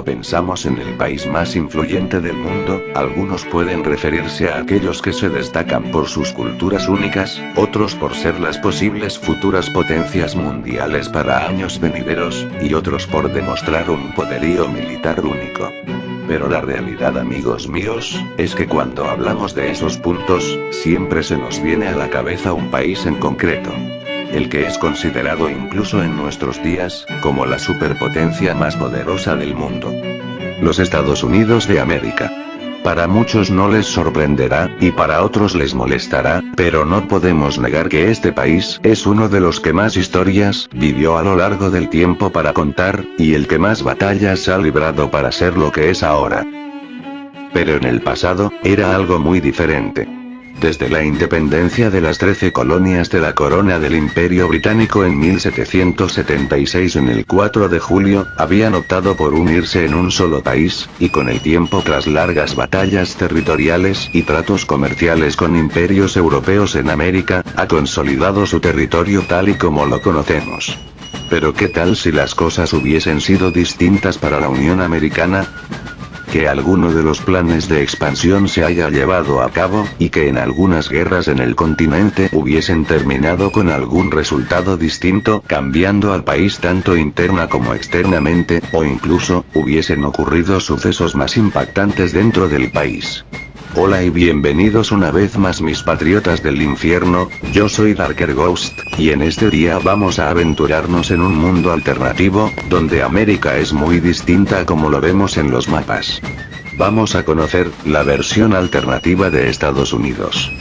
Cuando pensamos en el país más influyente del mundo, algunos pueden referirse a aquellos que se destacan por sus culturas únicas, otros por ser las posibles futuras potencias mundiales para años venideros, y otros por demostrar un poderío militar único. Pero la realidad, amigos míos, es que cuando hablamos de esos puntos, siempre se nos viene a la cabeza un país en concreto. El que es considerado incluso en nuestros días, como la superpotencia más poderosa del mundo. Los Estados Unidos de América. Para muchos no les sorprenderá, y para otros les molestará, pero no podemos negar que este país es uno de los que más historias vivió a lo largo del tiempo para contar, y el que más batallas ha librado para ser lo que es ahora. Pero en el pasado, era algo muy diferente. Desde la independencia de las 13 colonias de la corona del Imperio Británico en 1776 en el 4 de julio, habían optado por unirse en un solo país, y con el tiempo tras largas batallas territoriales y tratos comerciales con imperios europeos en América, ha consolidado su territorio tal y como lo conocemos. Pero ¿qué tal si las cosas hubiesen sido distintas para la Unión Americana? Que alguno de los planes de expansión se haya llevado a cabo, y que en algunas guerras en el continente hubiesen terminado con algún resultado distinto, cambiando al país tanto interna como externamente, o incluso, hubiesen ocurrido sucesos más impactantes dentro del país. Hola y bienvenidos una vez más mis patriotas del infierno, yo soy Darker Ghost, y en este día vamos a aventurarnos en un mundo alternativo, donde América es muy distinta a como lo vemos en los mapas. Vamos a conocer la versión alternativa de Estados Unidos.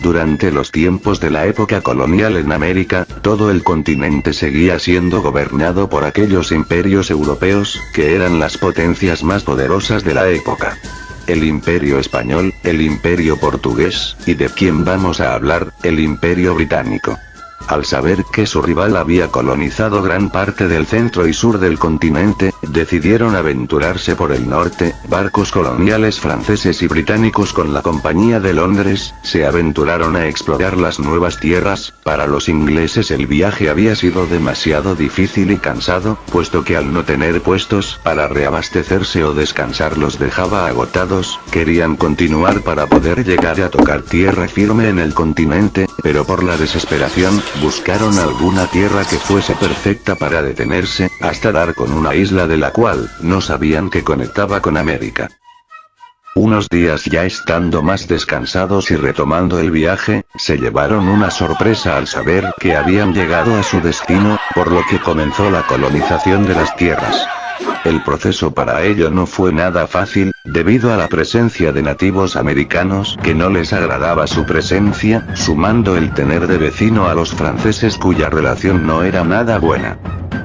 Durante los tiempos de la época colonial en América, todo el continente seguía siendo gobernado por aquellos imperios europeos, que eran las potencias más poderosas de la época. El Imperio Español, el Imperio Portugués, y de quién vamos a hablar, el Imperio Británico. Al saber que su rival había colonizado gran parte del centro y sur del continente, decidieron aventurarse por el norte. Barcos coloniales franceses y británicos con la Compañía de Londres, se aventuraron a explorar las nuevas tierras. Para los ingleses el viaje había sido demasiado difícil y cansado, puesto que al no tener puestos para reabastecerse o descansar los dejaba agotados. Querían continuar para poder llegar a tocar tierra firme en el continente, pero por la desesperación, buscaron alguna tierra que fuese perfecta para detenerse, hasta dar con una isla de la cual no sabían que conectaba con América. Unos días ya estando más descansados y retomando el viaje, se llevaron una sorpresa al saber que habían llegado a su destino, por lo que comenzó la colonización de las tierras. El proceso para ello no fue nada fácil, debido a la presencia de nativos americanos que no les agradaba su presencia, sumando el tener de vecino a los franceses cuya relación no era nada buena.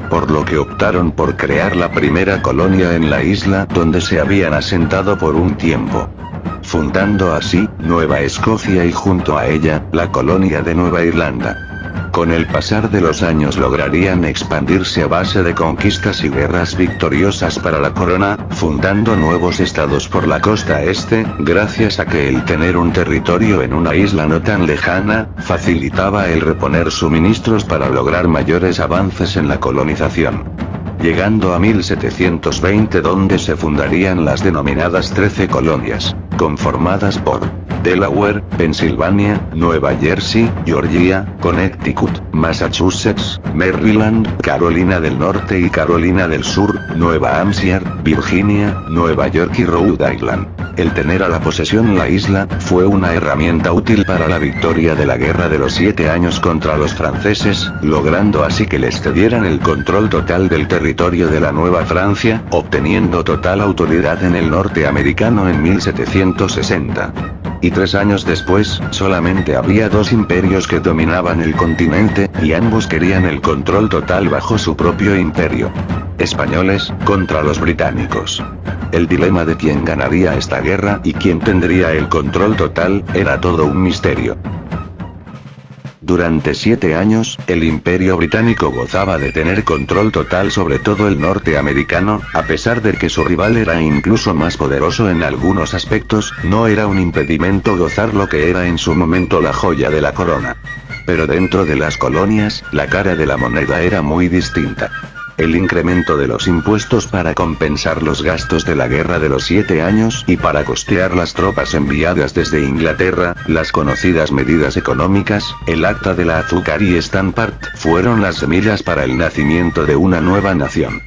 Por lo que optaron por crear la primera colonia en la isla donde se habían asentado por un tiempo, fundando así Nueva Escocia y junto a ella, la colonia de Nueva Irlanda. Con el pasar de los años lograrían expandirse a base de conquistas y guerras victoriosas para la corona, fundando nuevos estados por la costa este, gracias a que el tener un territorio en una isla no tan lejana, facilitaba el reponer suministros para lograr mayores avances en la colonización. Llegando a 1720 donde se fundarían las denominadas 13 colonias, conformadas por Delaware, Pensilvania, Nueva Jersey, Georgia, Connecticut, Massachusetts, Maryland, Carolina del Norte y Carolina del Sur, Nueva Hampshire, Virginia, Nueva York y Rhode Island. El tener a la posesión la isla, fue una herramienta útil para la victoria de la Guerra de los 7 Años contra los franceses, logrando así que les cedieran el control total del territorio de la Nueva Francia, obteniendo total autoridad en el norte americano en 1760. Y 3 años después, solamente había 2 imperios que dominaban el continente, y ambos querían el control total bajo su propio imperio. Españoles, contra los británicos. El dilema de quién ganaría esta guerra y quién tendría el control total, era todo un misterio. Durante 7 años, el Imperio Británico gozaba de tener control total sobre todo el norte americano, a pesar de que su rival era incluso más poderoso en algunos aspectos, no era un impedimento gozar lo que era en su momento la joya de la corona. Pero dentro de las colonias, la cara de la moneda era muy distinta. El incremento de los impuestos para compensar los gastos de la Guerra de los 7 Años y para costear las tropas enviadas desde Inglaterra, las conocidas medidas económicas, el Acta de la Azúcar y Stampart, fueron las semillas para el nacimiento de una nueva nación.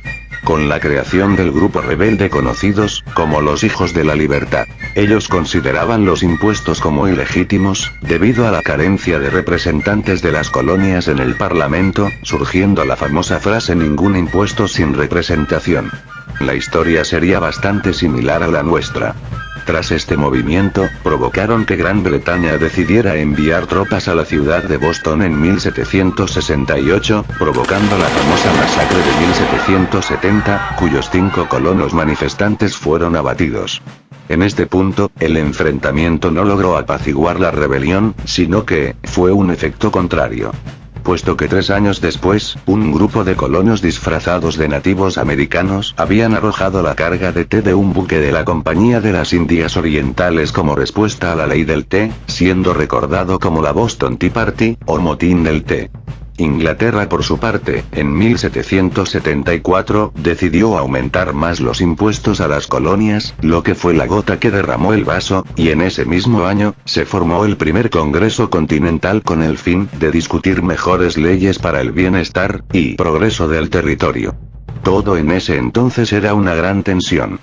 Con la creación del grupo rebelde conocidos como los Hijos de la Libertad. Ellos consideraban los impuestos como ilegítimos, debido a la carencia de representantes de las colonias en el Parlamento, surgiendo la famosa frase ningún impuesto sin representación. La historia sería bastante similar a la nuestra. Tras este movimiento, provocaron que Gran Bretaña decidiera enviar tropas a la ciudad de Boston en 1768, provocando la famosa masacre de 1770, cuyos 5 colonos manifestantes fueron abatidos. En este punto, el enfrentamiento no logró apaciguar la rebelión, sino que, fue un efecto contrario. Puesto que 3 años después, un grupo de colonos disfrazados de nativos americanos habían arrojado la carga de té de un buque de la Compañía de las Indias Orientales como respuesta a la ley del té, siendo recordado como la Boston Tea Party, o motín del té. Inglaterra por su parte, en 1774, decidió aumentar más los impuestos a las colonias, lo que fue la gota que derramó el vaso, y en ese mismo año, se formó el primer Congreso Continental con el fin de discutir mejores leyes para el bienestar y progreso del territorio. Todo en ese entonces era una gran tensión.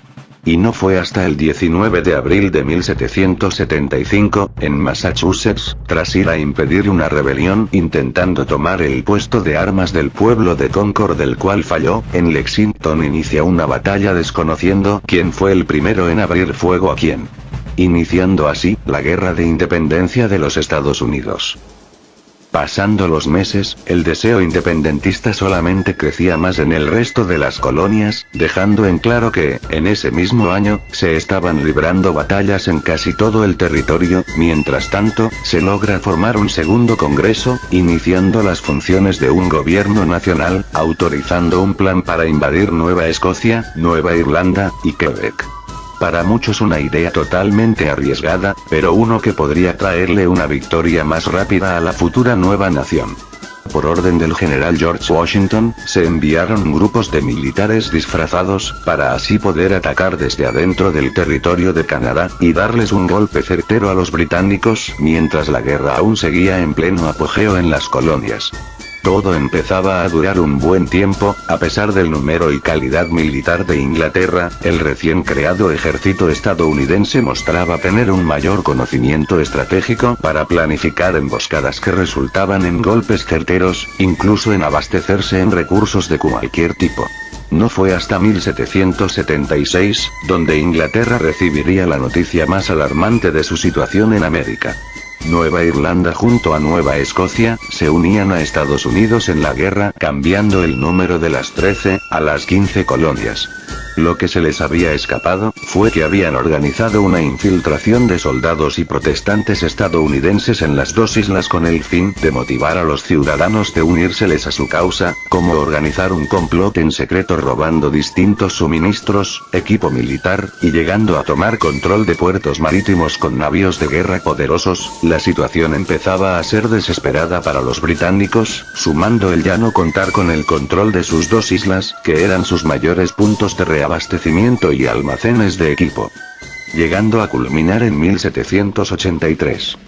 Y no fue hasta el 19 de abril de 1775, en Massachusetts, tras ir a impedir una rebelión intentando tomar el puesto de armas del pueblo de Concord del cual falló, en Lexington inicia una batalla desconociendo quién fue el primero en abrir fuego a quién. Iniciando así, la Guerra de Independencia de los Estados Unidos. Pasando los meses, el deseo independentista solamente crecía más en el resto de las colonias, dejando en claro que, en ese mismo año, se estaban librando batallas en casi todo el territorio. Mientras tanto, se logra formar un segundo congreso, iniciando las funciones de un gobierno nacional, autorizando un plan para invadir Nueva Escocia, Nueva Irlanda, y Quebec. Para muchos una idea totalmente arriesgada, pero uno que podría traerle una victoria más rápida a la futura nueva nación. Por orden del general George Washington, se enviaron grupos de militares disfrazados, para así poder atacar desde adentro del territorio de Canadá, y darles un golpe certero a los británicos, mientras la guerra aún seguía en pleno apogeo en las colonias. Todo empezaba a durar un buen tiempo, a pesar del número y calidad militar de Inglaterra, el recién creado ejército estadounidense mostraba tener un mayor conocimiento estratégico para planificar emboscadas que resultaban en golpes certeros, incluso en abastecerse en recursos de cualquier tipo. No fue hasta 1776, donde Inglaterra recibiría la noticia más alarmante de su situación en América. Nueva Irlanda junto a Nueva Escocia, se unían a Estados Unidos en la guerra, cambiando el número de las 13, a las 15 colonias. Lo que se les había escapado, fue que habían organizado una infiltración de soldados y protestantes estadounidenses en las dos islas con el fin de motivar a los ciudadanos de unírseles a su causa, como organizar un complot en secreto robando distintos suministros, equipo militar, y llegando a tomar control de puertos marítimos con navíos de guerra poderosos. La situación empezaba a ser desesperada para los británicos, sumando el ya no contar con el control de sus dos islas, que eran sus mayores puntos de reabastecimiento y almacenes de equipo. llegando a culminar en 1783.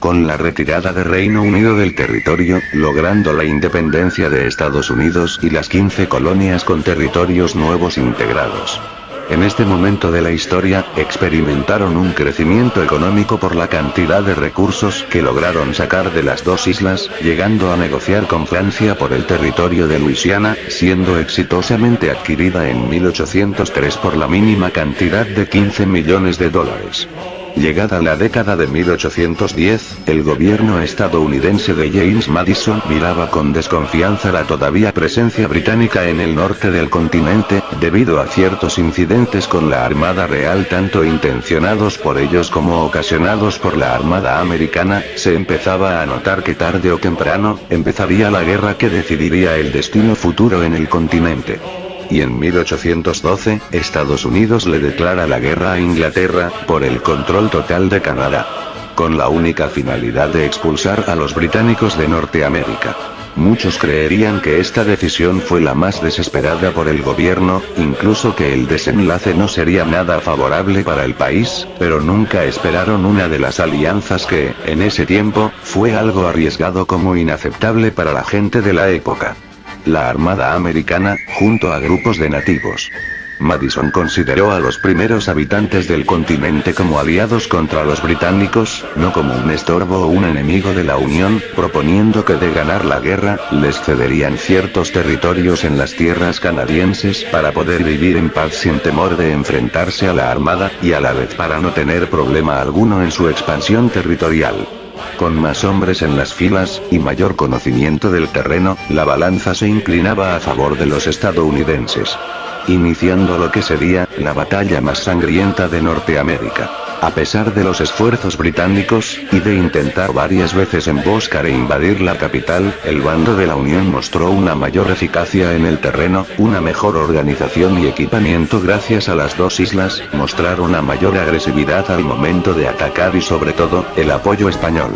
Con la retirada de Reino Unido del territorio, logrando la independencia de Estados Unidos y las 15 colonias con territorios nuevos integrados. En este momento de la historia, experimentaron un crecimiento económico por la cantidad de recursos que lograron sacar de las dos islas, llegando a negociar con Francia por el territorio de Luisiana, siendo exitosamente adquirida en 1803 por la mínima cantidad de $15 millones. Llegada la década de 1810, el gobierno estadounidense de James Madison miraba con desconfianza la todavía presencia británica en el norte del continente, debido a ciertos incidentes con la Armada Real tanto intencionados por ellos como ocasionados por la Armada Americana. Se empezaba a notar que tarde o temprano, empezaría la guerra que decidiría el destino futuro en el continente. Y en 1812, Estados Unidos le declara la guerra a Inglaterra, por el control total de Canadá. Con la única finalidad de expulsar a los británicos de Norteamérica. Muchos creerían que esta decisión fue la más desesperada por el gobierno, incluso que el desenlace no sería nada favorable para el país, pero nunca esperaron una de las alianzas que, en ese tiempo, fue algo arriesgado como inaceptable para la gente de la época. La Armada Americana, junto a grupos de nativos. Madison consideró a los primeros habitantes del continente como aliados contra los británicos, no como un estorbo o un enemigo de la Unión, proponiendo que de ganar la guerra, les cederían ciertos territorios en las tierras canadienses para poder vivir en paz sin temor de enfrentarse a la Armada, y a la vez para no tener problema alguno en su expansión territorial. Con más hombres en las filas, y mayor conocimiento del terreno, la balanza se inclinaba a favor de los estadounidenses. Iniciando lo que sería, la batalla más sangrienta de Norteamérica. A pesar de los esfuerzos británicos, y de intentar varias veces emboscar e invadir la capital, el bando de la Unión mostró una mayor eficacia en el terreno, una mejor organización y equipamiento gracias a las dos islas, mostraron una mayor agresividad al momento de atacar y sobre todo, el apoyo español.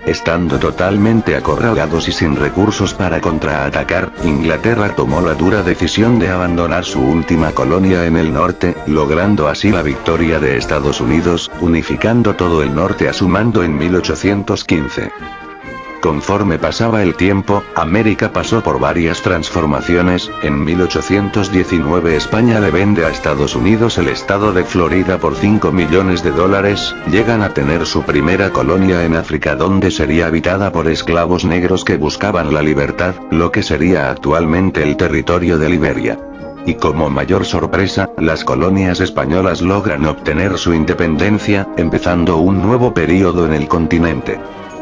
Estando totalmente acorralados y sin recursos para contraatacar, Inglaterra tomó la dura decisión de abandonar su última colonia en el norte, logrando así la victoria de Estados Unidos, unificando todo el norte a su mando en 1815. Conforme pasaba el tiempo, América pasó por varias transformaciones. En 1819 España le vende a Estados Unidos el estado de Florida por $5 millones. Llegan a tener su primera colonia en África donde sería habitada por esclavos negros que buscaban la libertad, lo que sería actualmente el territorio de Liberia. Y como mayor sorpresa, las colonias españolas logran obtener su independencia, empezando un nuevo período en el continente.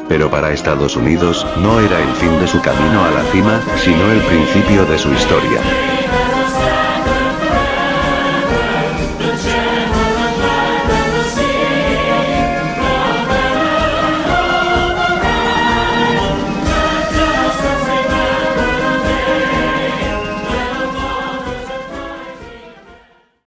Pero para Estados Unidos, no era el fin de su camino a la cima, sino el principio de su historia.